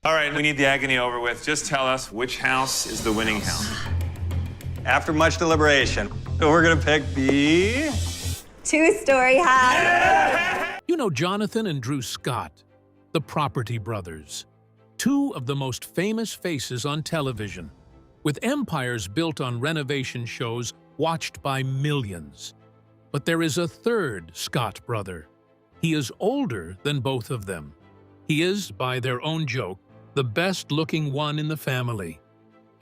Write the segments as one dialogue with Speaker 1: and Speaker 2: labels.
Speaker 1: All right, we need the agony over with. Just tell us which house is the winning house.
Speaker 2: After much deliberation, we're gonna pick the...
Speaker 3: Two-story house.
Speaker 4: You know Jonathan and Drew Scott, the Property Brothers, two of the most famous faces on television, with empires built on renovation shows watched by millions. But there is a third Scott brother. He is older than both of them. He is, by their own joke, the best-looking one in the family.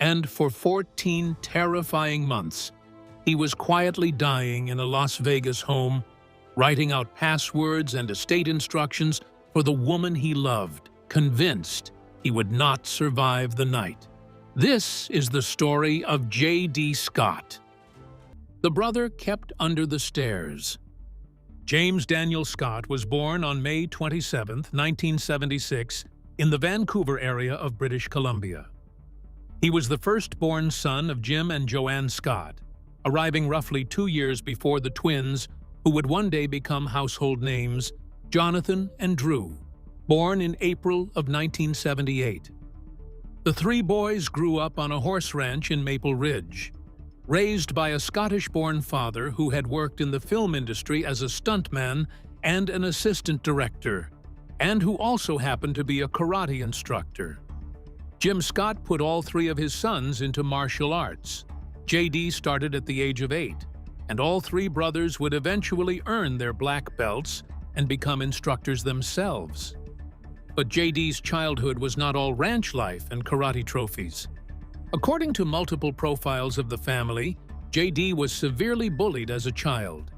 Speaker 4: And for 14 terrifying months, he was quietly dying in a Las Vegas home, writing out passwords and estate instructions for the woman he loved, convinced he would not survive the night. This is the story of J.D. Scott. The brother kept under the stairs. James Daniel Scott was born on May 27, 1976, in the Vancouver area of British Columbia. He was the firstborn son of Jim and Joanne Scott, arriving roughly 2 years before the twins, who would one day become household names, Jonathan and Drew, born in April of 1978. The three boys grew up on a horse ranch in Maple Ridge, raised by a Scottish-born father who had worked in the film industry as a stuntman and an assistant director, and who also happened to be a karate instructor. Jim Scott put all three of his sons into martial arts. J.D. started at the age of 8, and all three brothers would eventually earn their black belts and become instructors themselves. But J.D.'s childhood was not all ranch life and karate trophies. According to multiple profiles of the family, J.D. was severely bullied as a child.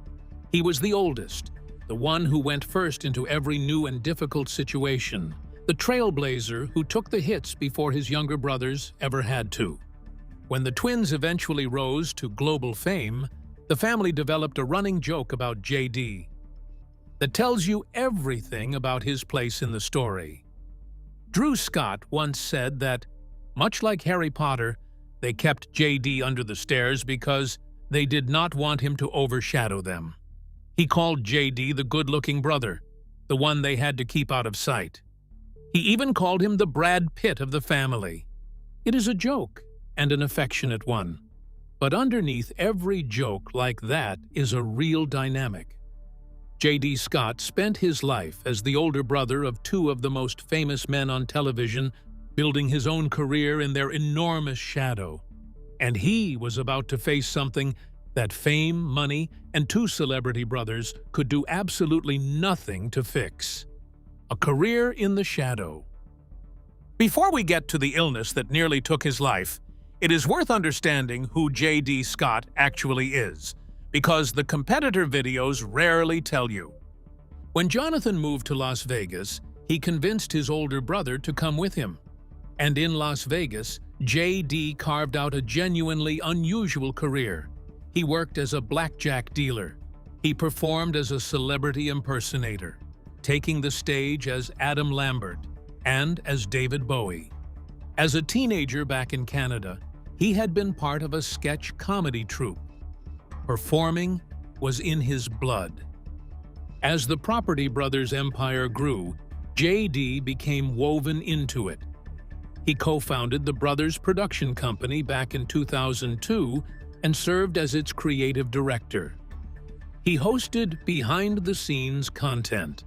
Speaker 4: He was the oldest, the one who went first into every new and difficult situation, the trailblazer who took the hits before his younger brothers ever had to. When the twins eventually rose to global fame, the family developed a running joke about J.D. that tells you everything about his place in the story. Drew Scott once said that, much like Harry Potter, they kept J.D. under the stairs because they did not want him to overshadow them. He called J.D. the good-looking brother, the one they had to keep out of sight. He even called him the Brad Pitt of the family. It is a joke, and an affectionate one. But underneath every joke like that is a real dynamic. J.D. Scott spent his life as the older brother of two of the most famous men on television, building his own career in their enormous shadow. And he was about to face something that fame, money, and two celebrity brothers could do absolutely nothing to fix. A career in the shadow. Before we get to the illness that nearly took his life, it is worth understanding who J.D. Scott actually is, because the competitor videos rarely tell you. When Jonathan moved to Las Vegas, he convinced his older brother to come with him. And in Las Vegas, J.D. carved out a genuinely unusual career. He worked as a blackjack dealer. He performed as a celebrity impersonator, taking the stage as Adam Lambert and as David Bowie. As a teenager back in Canada, he had been part of a sketch comedy troupe. Performing was in his blood. As the Property Brothers' empire grew, J.D. became woven into it. He co-founded the brothers' production company back in 2002 and served as its creative director. He hosted behind-the-scenes content.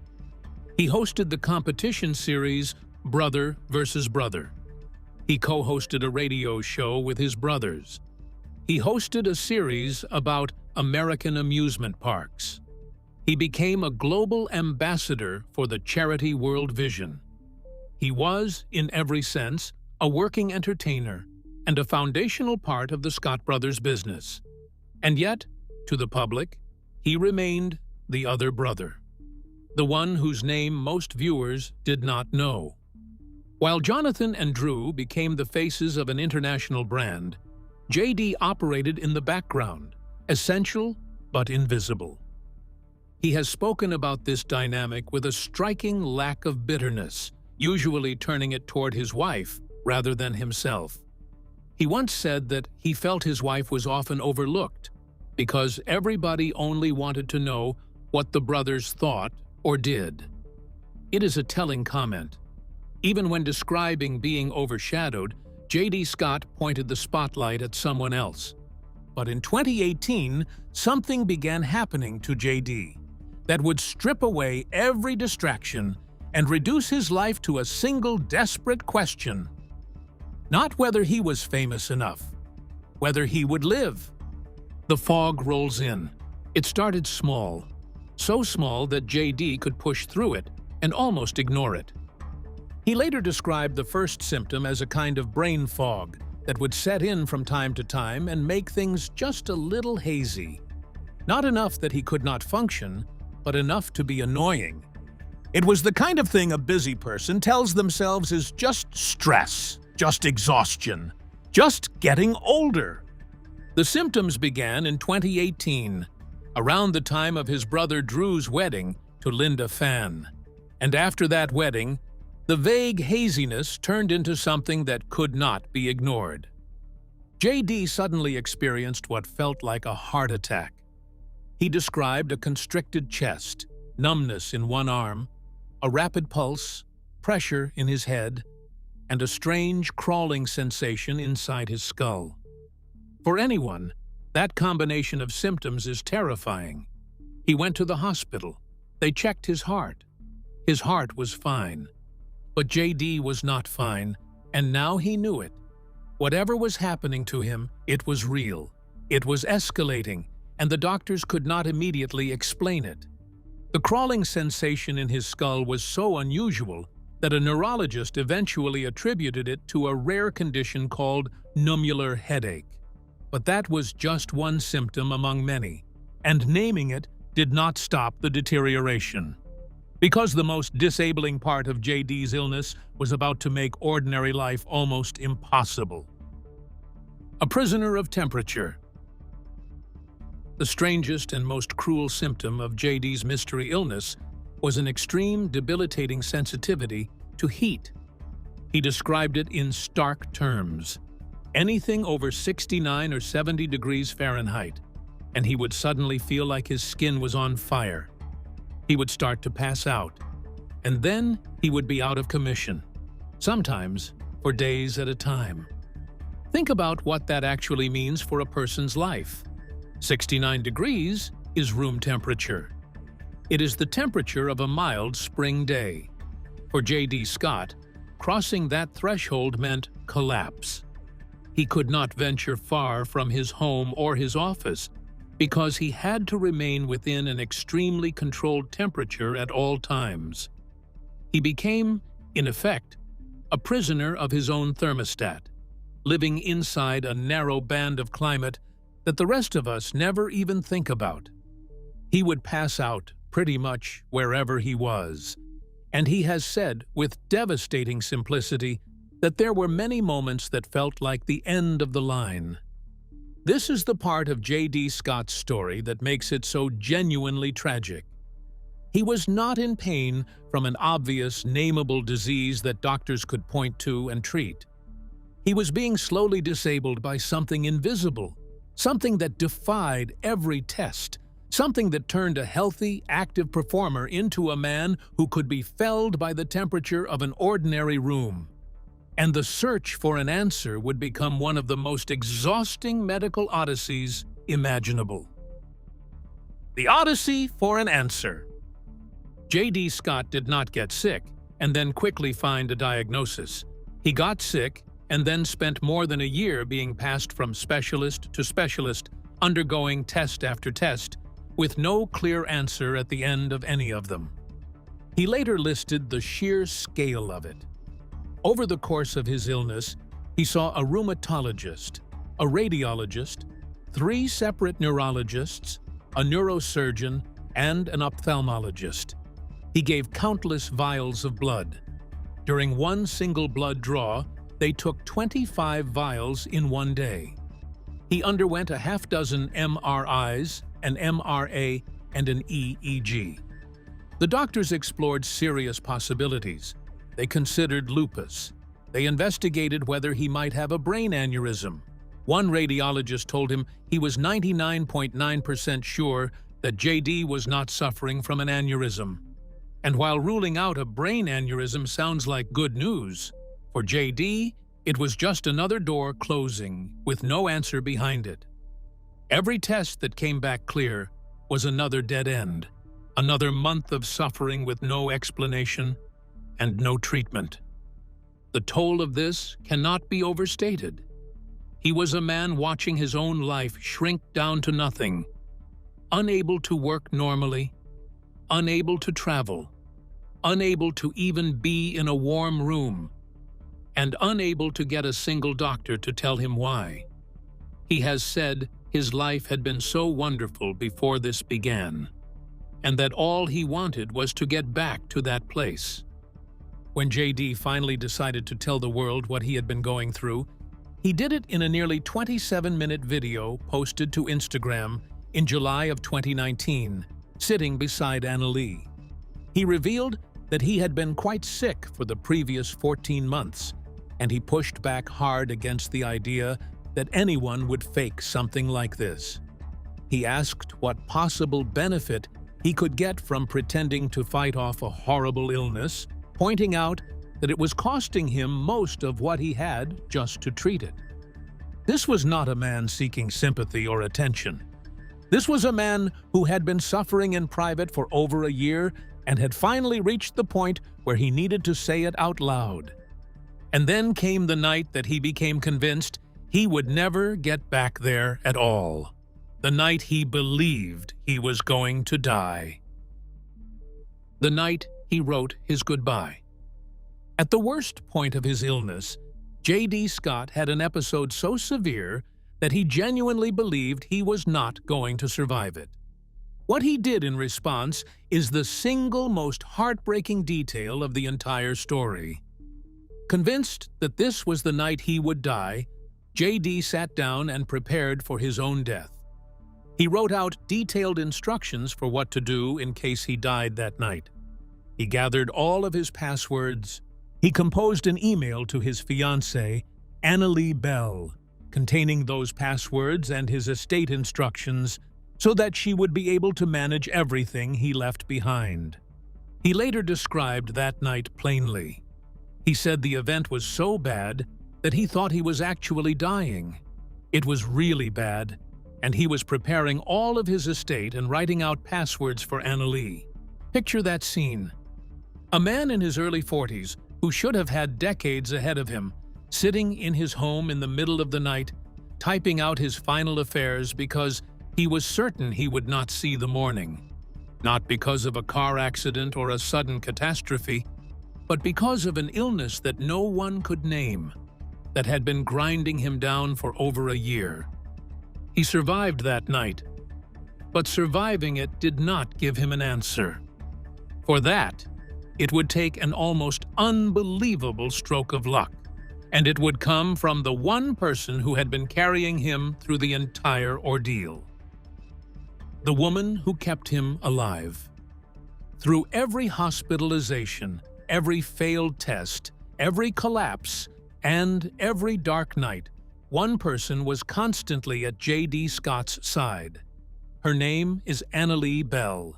Speaker 4: He hosted the competition series Brother vs. Brother. He co-hosted a radio show with his brothers. He hosted a series about American amusement parks. He became a global ambassador for the charity World Vision. He was, in every sense, a working entertainer and a foundational part of the Scott brothers' business. And yet, to the public, he remained the other brother, the one whose name most viewers did not know. While Jonathan and Drew became the faces of an international brand, J.D. operated in the background, essential but invisible. He has spoken about this dynamic with a striking lack of bitterness, usually turning it toward his wife rather than himself. He once said that he felt his wife was often overlooked because everybody only wanted to know what the brothers thought or did. It is a telling comment. Even when describing being overshadowed, J.D. Scott pointed the spotlight at someone else. But in 2018, something began happening to J.D. that would strip away every distraction and reduce his life to a single desperate question. Not whether he was famous enough, whether he would live. The fog rolls in. It started small, so small that J.D. could push through it and almost ignore it. He later described the first symptom as a kind of brain fog that would set in from time to time and make things just a little hazy. Not enough that he could not function, but enough to be annoying. It was the kind of thing a busy person tells themselves is just stress, just exhaustion, just getting older. The symptoms began in 2018, around the time of his brother Drew's wedding to Linda Fan. And after that wedding, the vague haziness turned into something that could not be ignored. J.D. suddenly experienced what felt like a heart attack. He described a constricted chest, numbness in one arm, a rapid pulse, pressure in his head, and a strange crawling sensation inside his skull. For anyone, that combination of symptoms is terrifying. He went to the hospital. They checked his heart. His heart was fine. But J.D. was not fine, and now he knew it. Whatever was happening to him, it was real. It was escalating, and the doctors could not immediately explain it. The crawling sensation in his skull was so unusual that a neurologist eventually attributed it to a rare condition called nummular headache. But that was just one symptom among many, and naming it did not stop the deterioration. Because the most disabling part of J.D.'s illness was about to make ordinary life almost impossible. A prisoner of temperature. The strangest and most cruel symptom of J.D.'s mystery illness was an extreme, debilitating sensitivity to heat. He described it in stark terms. Anything over 69 or 70 degrees Fahrenheit, and he would suddenly feel like his skin was on fire. He would start to pass out, and then he would be out of commission, sometimes for days at a time. Think about what that actually means for a person's life. 69 degrees is room temperature. It is the temperature of a mild spring day. For J.D. Scott, crossing that threshold meant collapse. He could not venture far from his home or his office, because he had to remain within an extremely controlled temperature at all times. He became, in effect, a prisoner of his own thermostat, living inside a narrow band of climate that the rest of us never even think about. He would pass out pretty much wherever he was, and he has said with devastating simplicity that there were many moments that felt like the end of the line. This is the part of J.D. Scott's story that makes it so genuinely tragic. He was not in pain from an obvious, nameable disease that doctors could point to and treat. He was being slowly disabled by something invisible, something that defied every test, something that turned a healthy, active performer into a man who could be felled by the temperature of an ordinary room. And the search for an answer would become one of the most exhausting medical odysseys imaginable. The Odyssey for an Answer. J.D. Scott did not get sick and then quickly find a diagnosis. He got sick and then spent more than a year being passed from specialist to specialist, undergoing test after test, with no clear answer at the end of any of them. He later listed the sheer scale of it. Over the course of his illness, he saw a rheumatologist, a radiologist, 3 separate neurologists, a neurosurgeon, and an ophthalmologist. He gave countless vials of blood. During one single blood draw, they took 25 vials in one day. He underwent a half-dozen MRIs, an MRA, and an EEG. The doctors explored serious possibilities. They considered lupus. They investigated whether he might have a brain aneurysm. One radiologist told him he was 99.9% sure that J.D. was not suffering from an aneurysm. And while ruling out a brain aneurysm sounds like good news, for JD, it was just another door closing with no answer behind it. Every test that came back clear was another dead end, another month of suffering with no explanation and no treatment. The toll of this cannot be overstated. He was a man watching his own life shrink down to nothing, unable to work normally, unable to travel, unable to even be in a warm room, and unable to get a single doctor to tell him why. He has said his life had been so wonderful before this began, and that all he wanted was to get back to that place. When JD finally decided to tell the world what he had been going through, he did it in a nearly 27-minute video posted to Instagram in July of 2019, sitting beside Annalee. He revealed that he had been quite sick for the previous 14 months, and he pushed back hard against the idea that anyone would fake something like this. He asked what possible benefit he could get from pretending to fight off a horrible illness, pointing out that it was costing him most of what he had just to treat it. This was not a man seeking sympathy or attention. This was a man who had been suffering in private for over a year and had finally reached the point where he needed to say it out loud. And then came the night that he became convinced he would never get back there at all. The night he believed he was going to die. The night he wrote his goodbye. At the worst point of his illness, J.D. Scott had an episode so severe that he genuinely believed he was not going to survive it. What he did in response is the single most heartbreaking detail of the entire story. Convinced that this was the night he would die, J.D. sat down and prepared for his own death. He wrote out detailed instructions for what to do in case he died that night. He gathered all of his passwords. He composed an email to his fiancée, Annalee Bell, containing those passwords and his estate instructions so that she would be able to manage everything he left behind. He later described that night plainly. He said the event was so bad that he thought he was actually dying. It was really bad, and he was preparing all of his estate and writing out passwords for Annalee. Picture that scene. A man in his early 40s who should have had decades ahead of him, sitting in his home in the middle of the night, typing out his final affairs because he was certain he would not see the morning. Not because of a car accident or a sudden catastrophe, but because of an illness that no one could name, that had been grinding him down for over a year. He survived that night, but surviving it did not give him an answer. For that, it would take an almost unbelievable stroke of luck, and it would come from the one person who had been carrying him through the entire ordeal. The woman who kept him alive. Through every hospitalization, every failed test, every collapse, and every dark night, one person was constantly at J.D. Scott's side. Her name is Annalee Bell.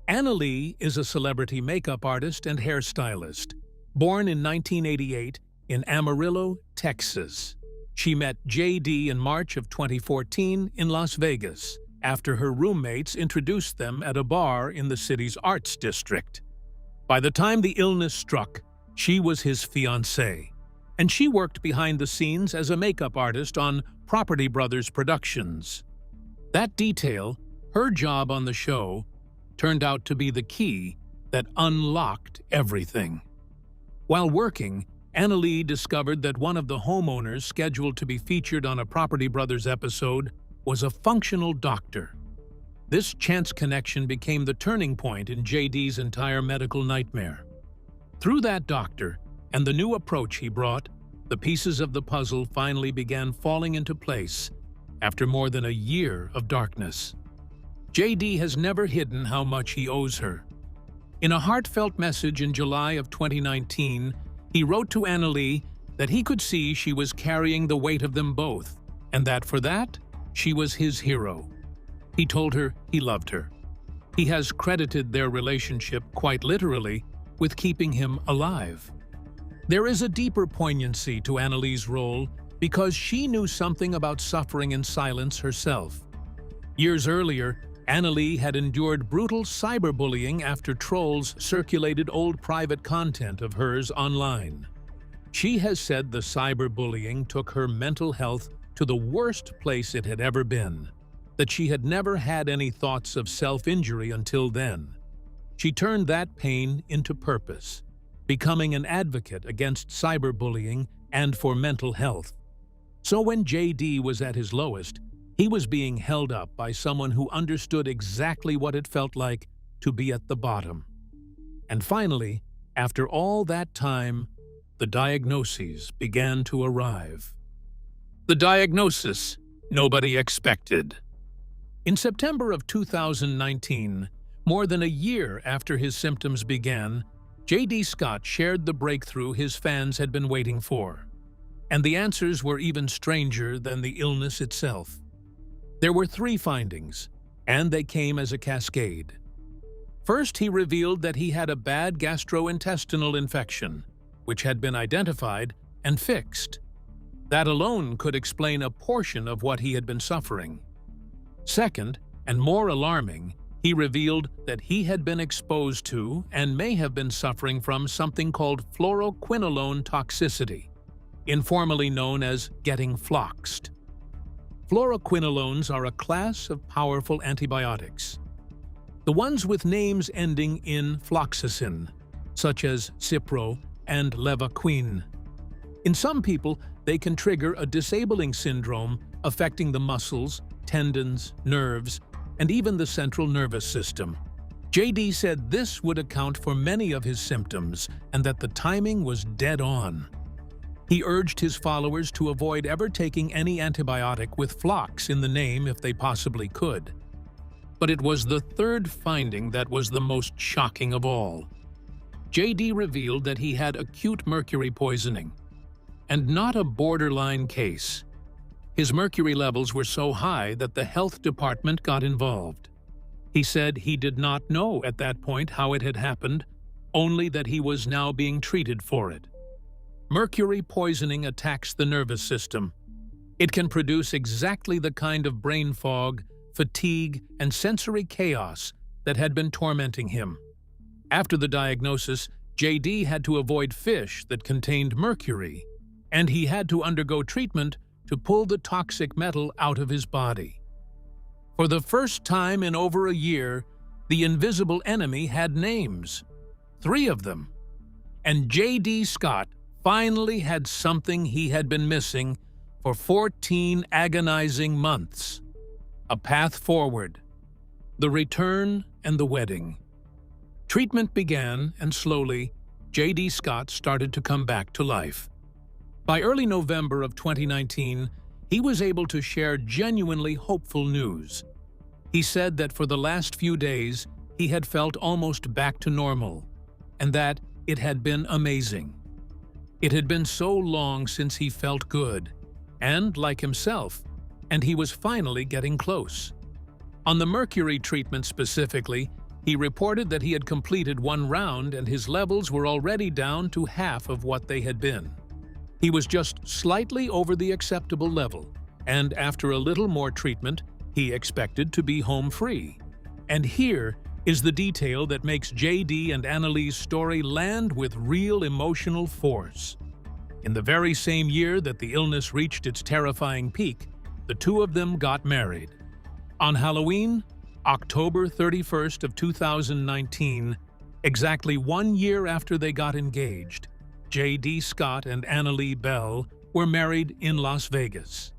Speaker 4: Annalee is a celebrity makeup artist and hairstylist. Born in 1988 in Amarillo, Texas. She met J.D. in March of 2014 in Las Vegas, after her roommates introduced them at a bar in the city's arts district. By the time the illness struck, she was his fiancée, and she worked behind the scenes as a makeup artist on Property Brothers Productions. That detail, her job on the show, turned out to be the key that unlocked everything. While working, Annalee discovered that one of the homeowners scheduled to be featured on a Property Brothers episode was a functional doctor. This chance connection became the turning point in JD's entire medical nightmare. Through that doctor and the new approach he brought, the pieces of the puzzle finally began falling into place after more than a year of darkness. JD has never hidden how much he owes her. In a heartfelt message in July of 2019, he wrote to Annalee that he could see she was carrying the weight of them both, and that for that, she was his hero. He told her he loved her. He has credited their relationship quite literally with keeping him alive. There is a deeper poignancy to Annalie's role because she knew something about suffering in silence herself. Years earlier, Annalie had endured brutal cyberbullying after trolls circulated old private content of hers online. She has said the cyberbullying took her mental health to the worst place it had ever been, that she had never had any thoughts of self-injury until then. She turned that pain into purpose, becoming an advocate against cyberbullying and for mental health. So when JD was at his lowest, he was being held up by someone who understood exactly what it felt like to be at the bottom. And finally, after all that time, the diagnoses began to arrive. The diagnosis nobody expected. In September of 2019, more than a year after his symptoms began, J.D. Scott shared the breakthrough his fans had been waiting for. And the answers were even stranger than the illness itself. There were 3 findings, and they came as a cascade. First, he revealed that he had a bad gastrointestinal infection, which had been identified and fixed. That alone could explain a portion of what he had been suffering. Second, and more alarming, he revealed that he had been exposed to and may have been suffering from something called fluoroquinolone toxicity, informally known as getting floxed. Fluoroquinolones are a class of powerful antibiotics. The ones with names ending in floxacin, such as Cipro and Levaquin. In some people, they can trigger a disabling syndrome affecting the muscles, tendons, nerves, and even the central nervous system. JD said this would account for many of his symptoms and that the timing was dead on. He urged his followers to avoid ever taking any antibiotic with flox in the name if they possibly could. But it was the third finding that was the most shocking of all. JD revealed that he had acute mercury poisoning, and not a borderline case. His mercury levels were so high that the health department got involved. He said he did not know at that point how it had happened, only that he was now being treated for it. Mercury poisoning attacks the nervous system. It can produce exactly the kind of brain fog, fatigue, and sensory chaos that had been tormenting him. After the diagnosis, JD had to avoid fish that contained mercury, and he had to undergo treatment to pull the toxic metal out of his body. For the first time in over a year, the invisible enemy had names. 3 of them. And J.D. Scott finally had something he had been missing for 14 agonizing months. A path forward. The return and the wedding. Treatment began, and slowly, J.D. Scott started to come back to life. By early November of 2019, he was able to share genuinely hopeful news. He said that for the last few days, he had felt almost back to normal, and that it had been amazing. It had been so long since he felt good, and like himself, and he was finally getting close. On the mercury treatment specifically, he reported that he had completed 1 round and his levels were already down to half of what they had been. He was just slightly over the acceptable level, and after a little more treatment, he expected to be home free. And here is the detail that makes JD and Annalie's story land with real emotional force. In the very same year that the illness reached its terrifying peak, the 2 of them got married. On Halloween, October 31st of 2019, exactly 1 year after they got engaged, J.D. Scott and Annalie Bell were married in Las Vegas.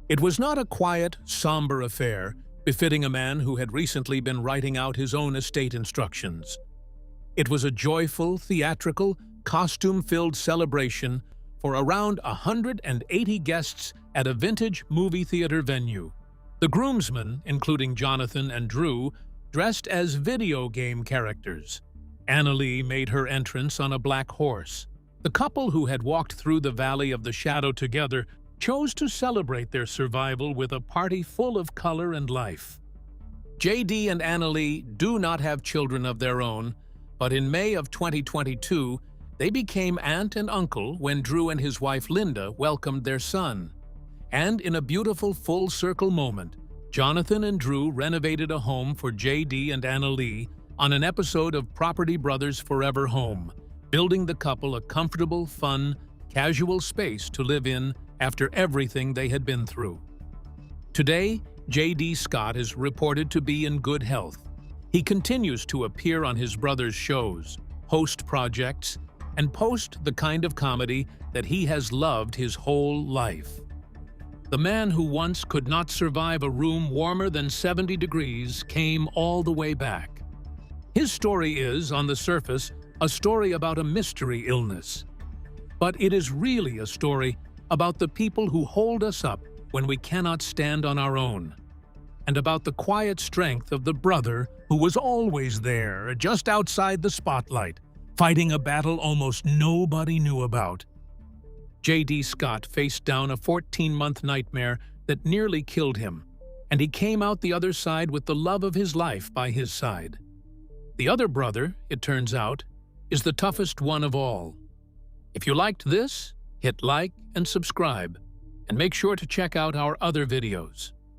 Speaker 4: It was not a quiet, somber affair befitting a man who had recently been writing out his own estate instructions. It was a joyful, theatrical, costume-filled celebration for around 180 guests at a vintage movie theater venue. The groomsmen, including Jonathan and Drew, dressed as video game characters. Annalie made her entrance on a black horse. The couple who had walked through the Valley of the Shadow together chose to celebrate their survival with a party full of color and life. JD and Annalee do not have children of their own, but in May of 2022, they became aunt and uncle when Drew and his wife Linda welcomed their son. And in a beautiful full-circle moment, Jonathan and Drew renovated a home for JD and Annalee on an episode of Property Brothers Forever Home, building the couple a comfortable, fun, casual space to live in after everything they had been through. Today, J.D. Scott is reported to be in good health. He continues to appear on his brother's shows, host projects, and post the kind of comedy that he has loved his whole life. The man who once could not survive a room warmer than 70 degrees came all the way back. His story is, on the surface, a story about a mystery illness. But it is really a story about the people who hold us up when we cannot stand on our own, and about the quiet strength of the brother who was always there, just outside the spotlight, fighting a battle almost nobody knew about. J.D. Scott faced down a 14-month nightmare that nearly killed him, and he came out the other side with the love of his life by his side. The other brother, it turns out, is the toughest one of all. If you liked this, hit like and subscribe, and make sure to check out our other videos.